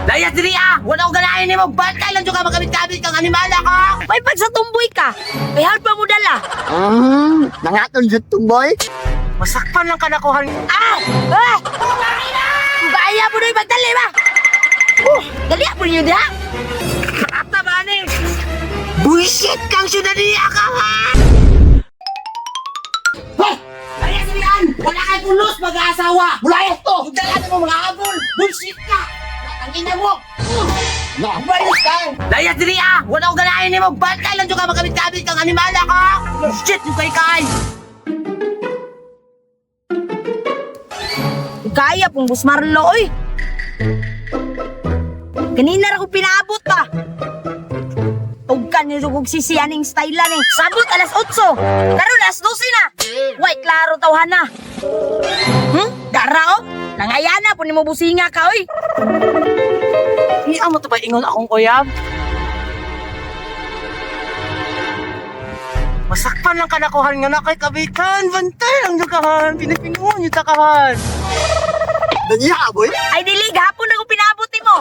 Layas diri wala ko ganahin ni mo. Bantay lang ka magamit-gamit kang animala ka. May pag sa tumboy ka. May halpa mo dala. Nangaton dyan tumboy. Masakpan lang ka nakuhan. Kaya mo na yung magdali ba? Dali po niyo da. Ata ba ni? Buisit kang sinaniya ka ha! Hoy! Layas diri wala kang pulos mag-aasawa. Bulayas to! Dala mo mga habol. Bullshit ka! Ang ina mo! Bayos ka! Layas diri wala ko ganahin ni mo. Bantay lang ka magamit-gamit kang animala ka. Shit yung kay-kay! Kaya pong Bus Marlo, oy. Kanina ra ko pinaabot pa. Tugkan niyo kung sisiyaning style lang eh. Sabot alas 8. Karon alas 12 na. Way, klaro tawhan na. Dara, oh. Nangayana po ni mo businga ka, oy. Iya mo to ba ingon akong kuyab? Masakpan lang ka nakuhan nga na kay kabikan. Bantay lang yung kahan. Pinapinuhan yung takahan. Danya, boy. Ay, dili, gahapon na ko pinaabot ni mo.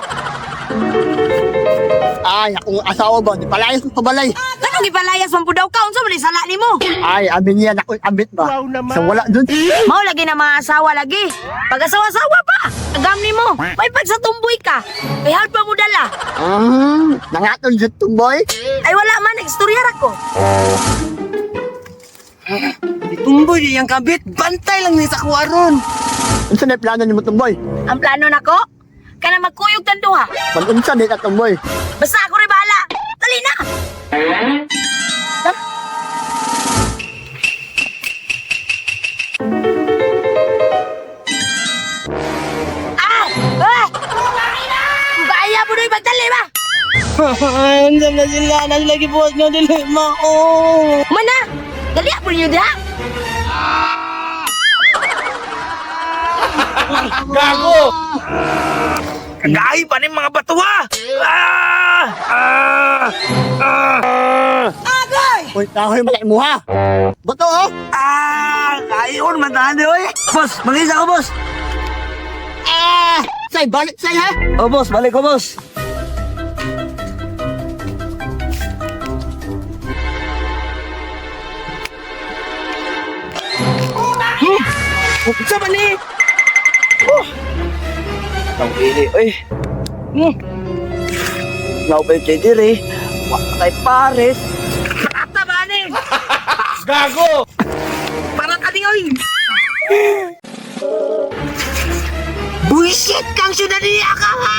Ay, akong asawa ba? Di palayas ko pabalay. Kanong ipalayas man po daw ka, unsa man di sala ni mo? Ay, amin yan ako ambit ba? So wala dun. Mao lagi na mga asawa lagi. Pag asawa-asawa pa, agam ni mo. May pag sa tumboy ka. May halpa mo dala. Nangaton dyan tumboy. Ay wala man, nagstorya ra ko. Tumboy niya yung kabit. Bantay lang niya sa kuwaron. Unsa na yung plano ni mo tumboy? Ang plano nako, kana magkuyog tan duha. Pag-unsa din at tumboy. Basta ako rin bahala. Dali na. Kaya mo na yung magdali ba? Ano na sila? Nasilagi buhat nga dili mo. Mana? Dali ako niyo diha. Gago! Kagay pa ni mga batuwa! Agay! Uy, kahoy malay mo ha. Bato oh. Kayon, matanda oy! Boss, mag-isa ko, boss! Say, balik say ha. Oh, boss, balik ko, boss! Sa bali! Ang pili, oy! Naubay kayo diri. Wala kay pares. Ata ba ni? Gago! Parang kaning oy! Buisit kang sinaniya ka ha!